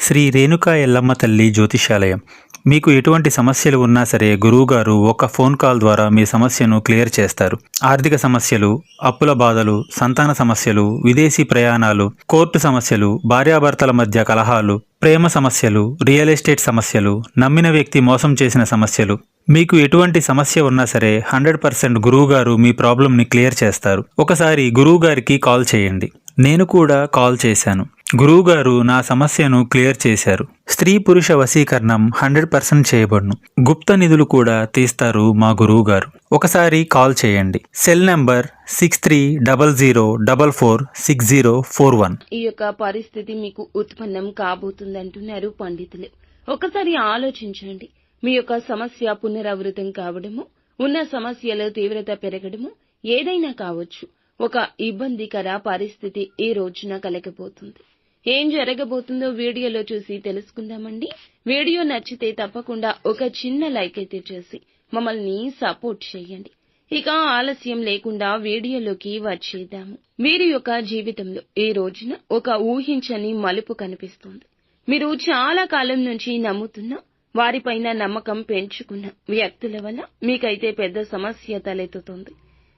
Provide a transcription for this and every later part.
శ్రీ రేణుకా ఎల్లమ్మ తల్లి జ్యోతిష్యాలయం. మీకు ఎటువంటి సమస్యలు ఉన్నా సరే గురువుగారు ఒక ఫోన్ కాల్ ద్వారా మీ సమస్యను క్లియర్ చేస్తారు. ఆర్థిక సమస్యలు, అప్పుల బాధలు, సంతాన సమస్యలు, విదేశీ ప్రయాణాలు, కోర్టు సమస్యలు, భార్యాభర్తల మధ్య కలహాలు, ప్రేమ సమస్యలు, రియల్ ఎస్టేట్ సమస్యలు, నమ్మిన వ్యక్తి మోసం చేసిన సమస్యలు, మీకు ఎటువంటి సమస్య ఉన్నా సరే 100% గురువుగారు మీ ప్రాబ్లంని క్లియర్ చేస్తారు. ఒకసారి గురువుగారికి కాల్ చేయండి. నేను కూడా కాల్ చేశాను. గురువుగారు నా సమస్యను క్లియర్ చేశారు. స్త్రీ పురుష వశీకరణం 100% చేయబడును. గుప్త నిధులు కూడా తీస్తారు మా గురువుగారు. ఒకసారి కాల్ చేయండి. Cell number 6300446041. ఈ యొక్క పరిస్థితి మీకు ఉత్పన్నం కాబోతుందంటున్నారు పండితులు. ఒకసారి ఆలోచించండి. మీ యొక్క సమస్య పునరావృతం కావడము, ఉన్న సమస్యల తీవ్రత పెరగడము ఏదైనా కావచ్చు. ఒక ఇబ్బందికర పరిస్థితి ఈ రోజున కలగబోతుంది. ఏం జరగబోతుందో వీడియోలో చూసి తెలుసుకుందామండి. వీడియో నచ్చితే తప్పకుండా ఒక చిన్న లైక్ అయితే చేసి మమ్మల్ని సపోర్ట్ చేయండి. ఇక ఆలస్యం లేకుండా వీడియోలోకి వచ్చేద్దాము. వీరి యొక్క జీవితంలో ఈ రోజున ఒక ఊహించని మలుపు కనిపిస్తుంది. మీరు చాలా కాలం నుంచి నమ్ముతున్న, వారిపైన నమ్మకం పెంచుకున్న వ్యక్తుల వల్ల మీకైతే పెద్ద సమస్య తలెత్తుతుంది.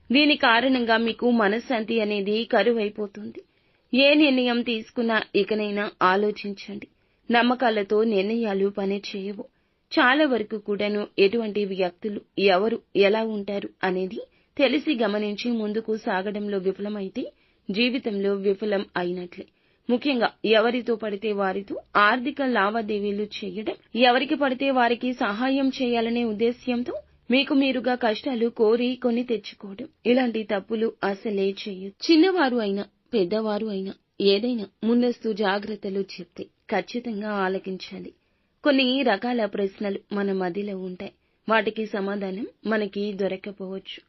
దీని కారణంగా మీకు మనశ్శాంతి అనేది కరువైపోతుంది. ఏ నిర్ణయం తీసుకున్నా ఇకనైనా ఆలోచించండి. నమ్మకాలతో నిర్ణయాలు పనిచేయవు. చాలా వరకు కూడాను ఎటువంటి వ్యక్తులు, ఎవరు ఎలా ఉంటారు అనేది తెలిసి గమనించి ముందుకు సాగడంలో విఫలమైతే జీవితంలో విఫలం అయినట్లే. ముఖ్యంగా ఎవరితో పడితే వారితో ఆర్థిక లావాదేవీలు చేయడం, ఎవరికి పడితే వారికి సహాయం చేయాలనే ఉద్దేశ్యంతో మీకు మీరుగా కష్టాలు కోరి కొని తెచ్చుకోవడం, ఇలాంటి తప్పులు అసలే చేయొచ్చు. చిన్నవారు అయినా పెద్దవారు అయినా ఏదైనా ముందస్తు జాగ్రత్తలు చెప్తే ఖచ్చితంగా ఆలకించాలి. కొన్ని రకాల ప్రశ్నలు మన మదిలో ఉంటాయి. వాటికి సమాధానం మనకి దొరకపోవచ్చు.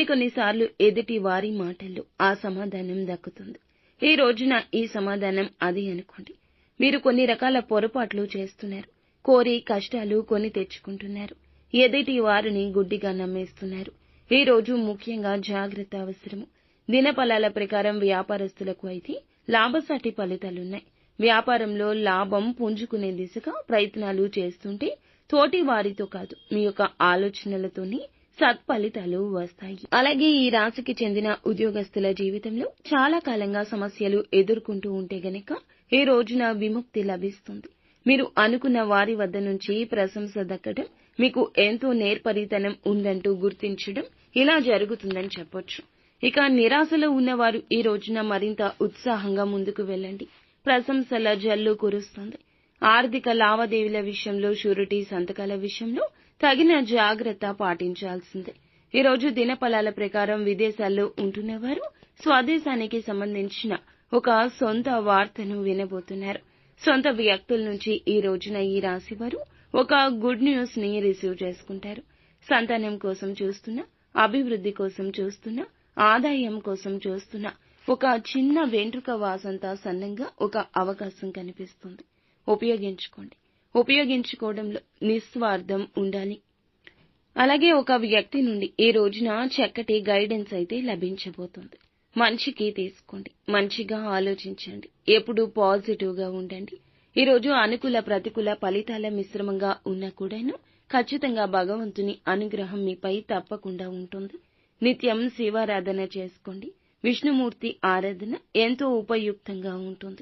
కొన్నిసార్లు ఎదుటి వారి మాటల్లో ఆ సమాధానం దక్కుతుంది. ఈ రోజున ఈ సమాధానం అది అనుకోండి. మీరు కొన్ని రకాల పొరపాట్లు చేస్తున్నారు. కోరి కష్టాలు కొని తెచ్చుకుంటున్నారు. ఎదుటి వారిని గుడ్డిగా నమ్మేస్తున్నారు. ఈ రోజు ముఖ్యంగా జాగ్రత్త అవసరము. దినఫలాల ప్రకారం వ్యాపారస్తులకు అయితే లాభసాటి ఫలితాలున్నాయి. వ్యాపారంలో లాభం పుంజుకునే దిశగా ప్రయత్నాలు చేస్తుంటే తోటి వారితో కాదు, మీ యొక్క ఆలోచనలతోనే సత్ఫలితాలు వస్తాయి. అలాగే ఈ రాశికి చెందిన ఉద్యోగస్తుల జీవితంలో చాలా కాలంగా సమస్యలు ఎదుర్కొంటూ ఉంటే గనక ఈ రోజున విముక్తి లభిస్తుంది. మీరు అనుకున్న వారి వద్ద నుంచి ప్రశంస దక్కడం, మీకు ఎంతో నేర్పరితనం ఉందంటూ గుర్తించడం ఇలా జరుగుతుందని చెప్పొచ్చు. ఇక నిరాశలో ఉన్నవారు ఈ రోజున మరింత ఉత్సాహంగా ముందుకు వెళ్ళండి. ప్రశంసల జల్లు కురుస్తుంది. ఆర్థిక లావాదేవీల విషయంలో, షూరిటీ సంతకాల విషయంలో తగిన జాగ్రత్త పాటించాల్సిందే. ఈ రోజు దినఫలాల ప్రకారం విదేశాల్లో ఉంటున్నవారు స్వదేశానికి సంబంధించిన ఒక సొంత వార్తను వినబోతున్నారు. సొంత వ్యక్తుల నుంచి ఈ రోజున ఈ రాశి వారు ఒక గుడ్ న్యూస్ ని రిసీవ్ చేసుకుంటారు. సంతానం కోసం చూస్తున్నా, అభివృద్ధి కోసం చూస్తున్నా, ఆదాయం కోసం చూస్తున్నా ఒక చిన్న వెంట్రుక వాసంతా సన్నంగా ఒక అవకాశం కనిపిస్తుంది. ఉపయోగించుకోండి. ఉపయోగించుకోవడంలో నిస్వార్థం ఉండాలి. అలాగే ఒక వ్యక్తి నుండి ఈ రోజున చక్కటి గైడెన్స్ అయితే లభించబోతుంది. మంచికి తీసుకోండి. మంచిగా ఆలోచించండి. ఎప్పుడూ పాజిటివ్ గా ఉండండి. ఈ రోజు అనుకూల ప్రతికూల ఫలితాల మిశ్రమంగా ఉన్నా కూడాను ఖచ్చితంగా భగవంతుని అనుగ్రహం మీపై తప్పకుండా ఉంటుంది. నిత్యం శివారాధన చేసుకోండి. విష్ణుమూర్తి ఆరాధన ఎంతో ఉపయుక్తంగా ఉంటుంది.